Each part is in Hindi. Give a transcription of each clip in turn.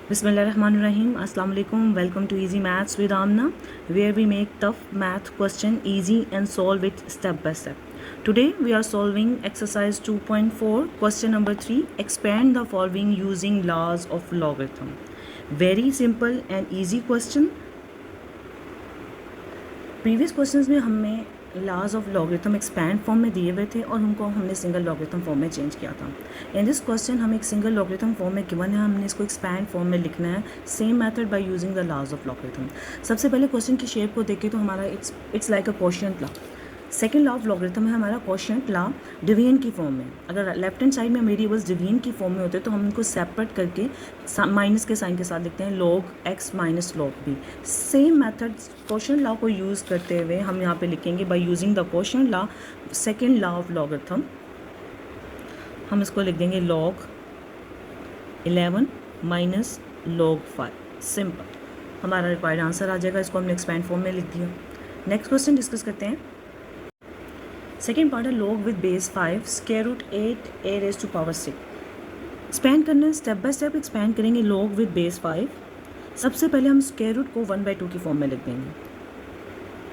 Bismillahirrahmanirrahim. Assalamu alaikum. Welcome to Easy Maths with Amna, where we make tough math question easy and solve it step by step. Today we are solving exercise 2.4, question number 3. Expand the following using laws of logarithm. Very simple and easy question. Previous questions में हमें laws of logarithm expand form में दिए हुए थे और उनको हमने सिंगल लॉगरिथम फॉर्म में चेंज किया था. इन दिस क्वेश्चन हमें एक सिंगल लॉगरिथम फॉर्म में गिवन है, हमने इसको एक्सपैंड फॉर्म में लिखना है same method by using the laws of logarithm. सबसे पहले क्वेश्चन की शेप को देखें तो हमारा it's like a quotient law. Second law of logarithm है हमारा क्वोशिएंट लॉ डिवीजन की फॉर्म में. अगर लेफ्ट हैंड साइड में वेरिएबल्स डिवीजन की फॉर्म में होते तो हम उनको सेपरेट करके माइनस के साइन के साथ लिखते हैं log x minus log b. Same method quotient law को यूज़ करते हुए हम यहाँ पे लिखेंगे bye using the quotient law second law of logarithm. हम इसको लिख देंगे log 11 माइनस log 5. सिंपल, हमारा रिक्वायर्ड आंसर आ जाएगा. इसको हमने एक्सपैंड फॉर्म में लिख दिया. नेक्स्ट क्वेश्चन डिस्कस करते हैं. सेकेंड पार्ट है log with base 5 square root 8 a raise to power 6. Expand करना है, स्टेप बाय स्टेप एक्सपैंड करेंगे. log विद बेस 5, सबसे पहले हम स्क्वायर रूट को 1/2 की फॉर्म में लिख देंगे.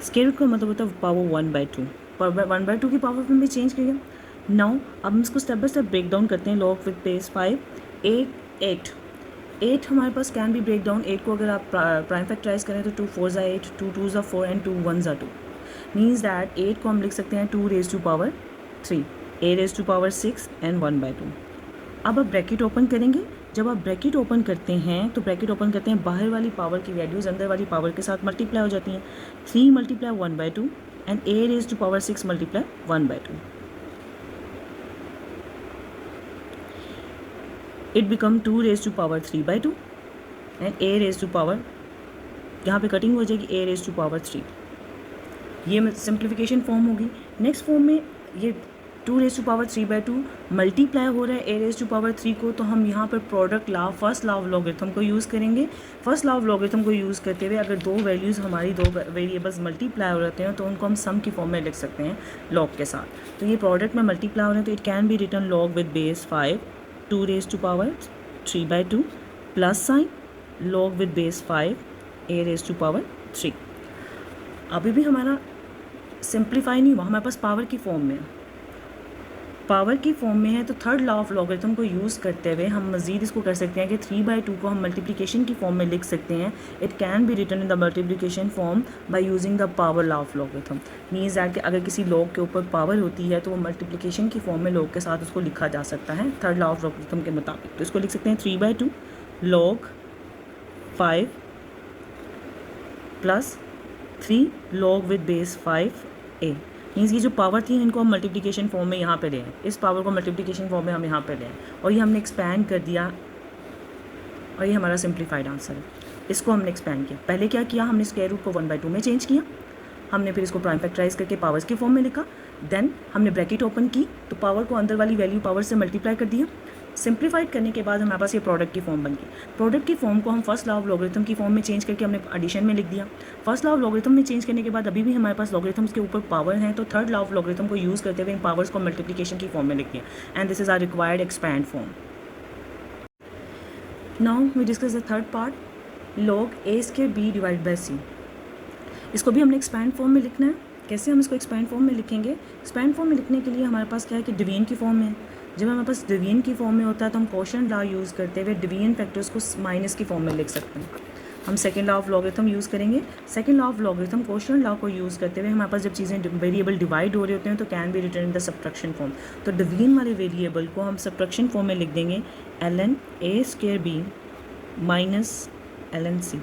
स्क्वायर रूट का मतलब होता है पावर 1/2, पर 1/2 की पावर में भी चेंज किया. नाउ अब हम इसको step by step break down करते हैं. log विद बेस 5 8 हमारे पास कैन बी ब्रेक डाउन. 8 को अगर आप प्राइम फैक्टराइज करें तो 2 4 8, 2 2 4 एंड 2 1 2. मीन्स दैट 8 को हम लिख सकते हैं 2 raise to power 3, a raise to power 6 and 1/2. अब आप ब्रैकेट ओपन करेंगे. जब आप ब्रैकेट ओपन करते हैं तो ब्रैकेट ओपन करते हैं, बाहर वाली पावर की वैल्यूज़ अंदर वाली पावर के साथ मल्टीप्लाई हो जाती हैं. 3 multiply 1/2 and a raise to power 6 multiply 1/2. It become 2 raise to power 3/2 and a raise to power, यहाँ पे कटिंग हो जाएगी, a रेज टू पावर 3. ये सिंप्लीफिकेशन फॉर्म होगी. नेक्स्ट फॉर्म में ये 2 रेज टू पावर 3/2 मल्टीप्लाई हो रहा है a रेज टू पावर 3 को, तो हम यहाँ पर product law first law of logarithm को यूज़ करेंगे. फर्स्ट लॉ ऑफ लॉगरिथम को यूज़ करते हुए अगर दो वैल्यूज़ हमारी दो वेरिएबल्स मल्टीप्लाई हो रहते हैं तो उनको हम सम की फॉर्म में लिख सकते हैं लॉग के साथ. तो ये प्रोडक्ट में मल्टीप्लाई हो रहे हैं तो it can be written log with base 5 2 raise to power 3/2 plus sign log with base 5 a raise to power 3. अभी भी हमारा सिंप्लीफाई नहीं हुआ, हमारे पास पावर की फॉर्म में है. तो थर्ड लॉ ऑफ लॉगरिथम को यूज़ करते हुए हम मज़ीद इसको कर सकते हैं कि 3/2 को हम मल्टीप्लिकेशन की फॉर्म में लिख सकते हैं. It can be written in the multiplication form by using the power law of logarithm. Means that कि अगर किसी लॉग के ऊपर पावर होती है तो वो मल्टीप्लिकेशन की फॉर्म में लॉग के साथ उसको लिखा जा सकता है थर्ड लॉ ऑफ लॉगरिथम के मुताबिक. तो इसको लिख सकते हैं 3/2 log 5 plus 3 log with base 5a. Means ये जो पावर थी इनको हम मल्टीप्लिकेशन फॉर्म में यहाँ पे ले आए, इस पावर को मल्टीप्लिकेशन फॉर्म में हम यहाँ पे ले आए और ये हमने एक्सपैंड कर दिया और ये हमारा सिंप्लीफाइड आंसर है. इसको हमने एक्सपैंड किया. पहले क्या किया, हमने स्क्वायर रूट को 1/2 में चेंज किया. हमने फिर इसको प्राइम फैक्टराइज करके पावर्स के फॉर्म में लिखा. देन हमने ब्रैकेट ओपन की तो पावर को अंदर वाली वैल्यू पावर से मल्टीप्लाई कर दिया. सिंप्लीफाइड करने के बाद हमारे पास ये प्रोडक्ट की फॉर्म बन गई. प्रोडक्ट की फॉर्म को हम फर्स्ट लॉ ऑफ लॉगरिथम की फॉर्म में चेंज करके हमने एडिशन में लिख दिया. फर्स्ट लॉ ऑफ लॉगरिथम में चेंज करने के बाद अभी भी हमारे पास लॉगरिथम्स के ऊपर पावर है, तो थर्ड लॉ ऑफ लॉगरिथम को यूज़ करते हुए इन पावर्स को मल्टीप्लिकेशन की फॉर्म में लिख दिया. And this is our required expand form. Now we discuss the third part, log a square b divide by c. इसको भी हमने एक्सपैंड फॉर्म में लिखना है. कैसे हम इसको एक्सपैंड फॉर्म में लिखेंगे? एक्सपैंड फॉर्म में लिखने के लिए हमारे पास क्या है कि डिवीजन की फॉर्म में. जब हमारे पास डिवीजन की फॉर्म में होता है तो हम क्वोशिएंट लॉ यूज़ करते हुए डिवीजन फैक्टर्स को माइनस की फॉर्म में लिख सकते हैं. हम second law of logarithm use करेंगे. Second law of logarithm quotient law को यूज़ करते हुए हमारे पास जब चीज़ें वेरिएबल डिवाइड हो रहे होते हैं तो can be written in the subtraction form. तो डिवीजन वाले वेरिएबल को हम सब्ट्रैक्शन फॉर्म में लिख देंगे ln a square b minus ln c.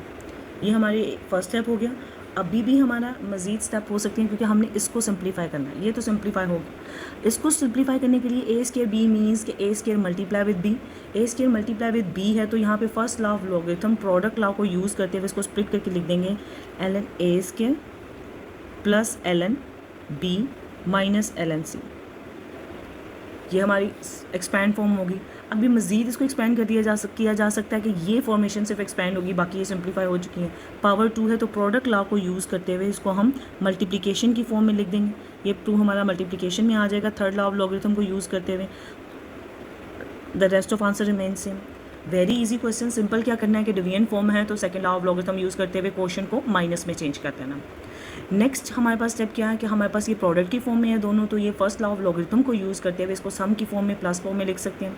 ये हमारे फर्स्ट स्टेप हो गया. अभी भी हमारा मज़ीद स्टेप हो सकते हैं क्योंकि हमने इसको सिंप्लीफाई करना है. ये तो सिंप्लीफाई हो गया. इसको सिंप्लीफाई करने के लिए a स्क्वायर b मीन्स कि a square multiply with b. a square multiply with b है तो यहाँ पे first law of logarithm product law को यूज़ करते हुए इसको स्प्लिट करके लिख देंगे ln a square plus ln b minus ln c. ये हमारी एक्सपैंड फॉर्म होगी. अभी मज़ीद इसको एक्सपैंड कर किया जा सकता है कि ये फॉर्मेशन सिर्फ एक्सपैंड होगी, बाकी ये सिंप्लीफाई हो चुकी है. पावर 2 है तो प्रोडक्ट लॉ को यूज़ करते हुए इसको हम मल्टीप्लिकेशन की फॉर्म में लिख देंगे. ये 2 हमारा मल्टीप्लिकेशन में आ जाएगा थर्ड लॉ ऑफ लॉगरिथम को यूज़ करते हुए. The rest of answer remain same. Very easy question, simple क्या करना है कि डिवीजन फॉर्म है तो second law of logarithm use करते हुए क्वेश्चन को माइनस में चेंज कर देना। नेक्स्ट हमारे पास स्टेप क्या है कि हमारे पास ये प्रोडक्ट की फॉर्म में है दोनों, तो ये फर्स्ट लॉ ऑफ लॉगरिथम को यूज़ करते हुए इसको सम की फॉर्म में प्लस फॉर्म में लिख सकते हैं।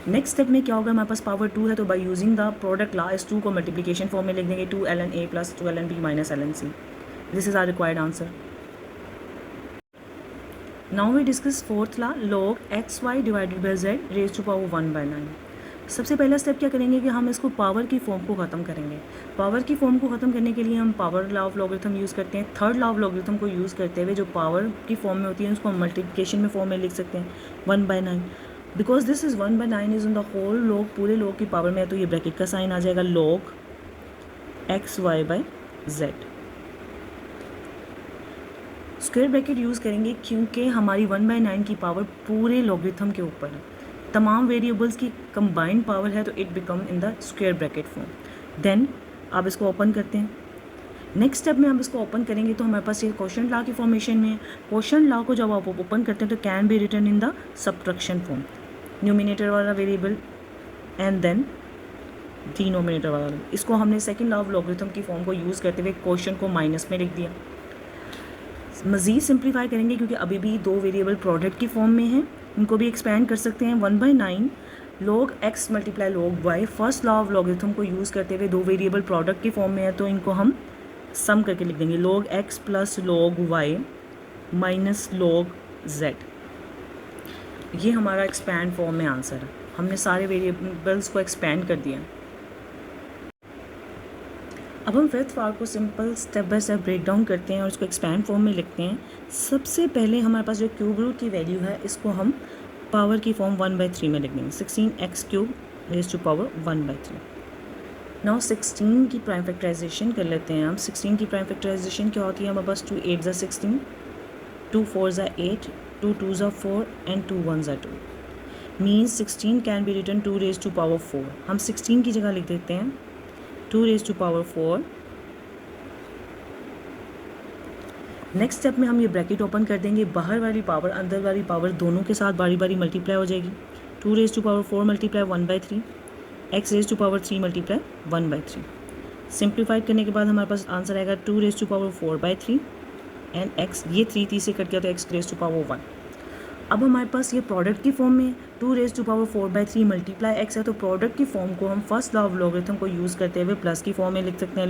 नेक्स्ट स्टेप में क्या होगा, हमारे पास पावर 2 है तो bye using the product law इस 2 को मल्टीप्लिकेशन फॉर्म में लिख देंगे 2ln a plus 2ln b minus ln c। This is our required answer. Now we discuss fourth law, log xy divided by z raise to power 1/9। सबसे पहला स्टेप क्या करेंगे कि हम इसको पावर की फॉर्म को ख़त्म करेंगे। पावर की फॉर्म को ख़त्म करने के लिए हम power law of logarithm use करते हैं। थर्ड लॉ ऑफ लॉगरिथम को यूज़ करते हुए जो पावर की फॉर्म में होती है उसको हम मल्टीप्लिकेशन में फॉर्म में लिख सकते हैं 1/9। Because this is 1/9 is in the whole log, पूरे लॉग की पावर में है तो ये ब्रैकेट का साइन आ जाएगा log xy/z। Square bracket use करेंगे क्योंकि हमारी 1/9 की पावर पूरे लॉगरिथम के ऊपर है, तमाम वेरिएबल्स की कंबाइंड पावर है तो it become in the square bracket form. Then आप इसको ओपन करते हैं। नेक्स्ट स्टेप में हम इसको ओपन करेंगे तो हमारे पास ये क्वोशंट लॉ की फॉर्मेशन में, क्वोशंट लॉ को जब आप ओपन करते हैं तो can be written in the subtraction form, numerator वाला वेरिएबल एंड देन डिनोमिनेटर वाला। इसको हमने सेकंड लॉ ऑफ लॉगरिथम की फॉर्म को यूज़ करते हुए क्वोशंट को माइनस में लिख दिया। मज़ीद सिंप्लीफाई करेंगे क्योंकि अभी भी दो वेरिएबल प्रोडक्ट की फॉर्म में हैं, इनको भी एक्सपेंड कर सकते हैं। 1/9 log x multiply log y, first law of logarithm को यूज़ करते हुए दो वेरिएबल प्रोडक्ट की फॉर्म में है तो इनको हम सम करके लिख देंगे log x plus log y minus log z। ये हमारा एक्सपैंड फॉर्म में आंसर है, हमने सारे वेरिएबल्स को एक्सपैंड कर दिया। अब हम फिफ्थ पार्ट को simple step by step break down करते हैं और इसको एक्सपैंड फॉर्म में लिखते हैं। सबसे पहले हमारे पास जो क्यूब रूट की वैल्यू है इसको हम पावर की फॉर्म 1/3 में लिख देंगे, 16x³ rays to power 1/3। Now 16 की प्राइम फैक्टराइजेशन कर लेते हैं हम। 16 की प्राइम फैक्टराइजेशन क्या होती है, हमारे पास 2 8 ज़ा 16, 2 4 ज़ा 8, 2 2 ज़ा 4 एंड 2 1 ज़ा 2। Means 16 can be written 2 raise to power 4। हम 16 की जगह लिख देते हैं 2 raise to power 4। Next step में हम ये ब्रैकेट ओपन कर देंगे, बाहर वाली पावर अंदर वाली पावर दोनों के साथ बारी बारी मल्टीप्लाई हो जाएगी। 2 raise to power 4 multiply 1/3, x raise to power 3 multiply 1/3। Simplified करने के बाद हमारे पास आंसर आएगा 2 raise to power 4/3 and x, ये 3 से कट गया तो x रेज़ टू पावर 1। अब हमारे पास ये प्रोडक्ट की फॉर्म में 2 raise to power 4/3 multiply x है तो प्रोडक्ट की फॉर्म को हम फर्स्ट लॉ ऑफ लॉगरिथम को यूज़ करते हुए प्लस की फॉर्म में लिख सकते हैं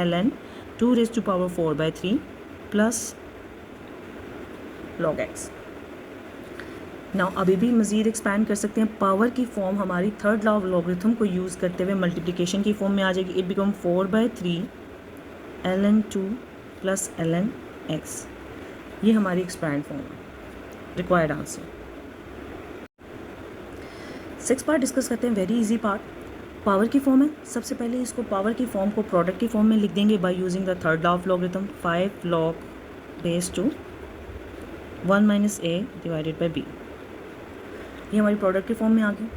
ln 2 raise to power 4/3 plus log x। Now अभी भी मज़ीद एक्सपैंड कर सकते हैं। पावर की फॉर्म हमारी थर्ड लॉ ऑफ लॉगरिथम को यूज़ करते हुए मल्टीप्लिकेशन की फॉर्म में आ जाएगी, it become 4/3 ln 2 plus ln x। ये हमारी एक्सपैंड फॉर्म है, रिक्वायर्ड आंसर। 6 पार्ट डिस्कस करते हैं, वेरी इजी पार्ट। पावर की फॉर्म है, सबसे पहले इसको पावर की फॉर्म को प्रोडक्ट की फॉर्म में लिख देंगे by using the third law of logarithm, 5 log raise to 1 - a divided by b। ये हमारी प्रोडक्ट की फॉर्म में आ गई।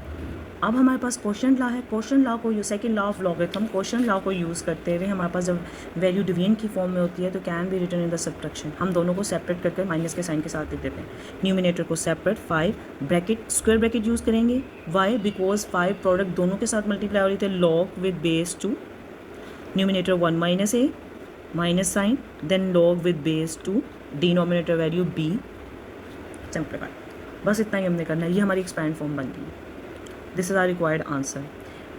अब हमारे पास क्वोशंट लॉ है, क्वोशंट लॉ को second law of logarithm quotient law को यूज़ करते हुए हमारे पास जब वैल्यू डिवीजन की फॉर्म में होती है तो can be written in the subtraction. हम दोनों को सेपरेट करके माइनस के साइन के साथ लिख देते हैं। न्यूमिनेटर को separate 5 bracket square bracket use करेंगे, वाई बिकॉज 5 प्रोडक्ट दोनों के साथ मल्टीप्लाई हो रही थे, log with base 2, numerator 1 - a minus sign, then log with base 2, denominator value b, simplify. बस इतना ही हमने करना है, ये हमारी एक्सपैंड फॉर्म बन गई। This is our required answer.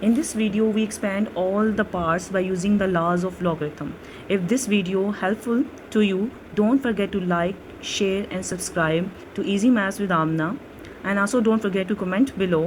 In this video, we expand all the parts by using the laws of logarithm. If this video helpful to you, don't forget to like, share and subscribe to Easy Maths with Amna. And also don't forget to comment below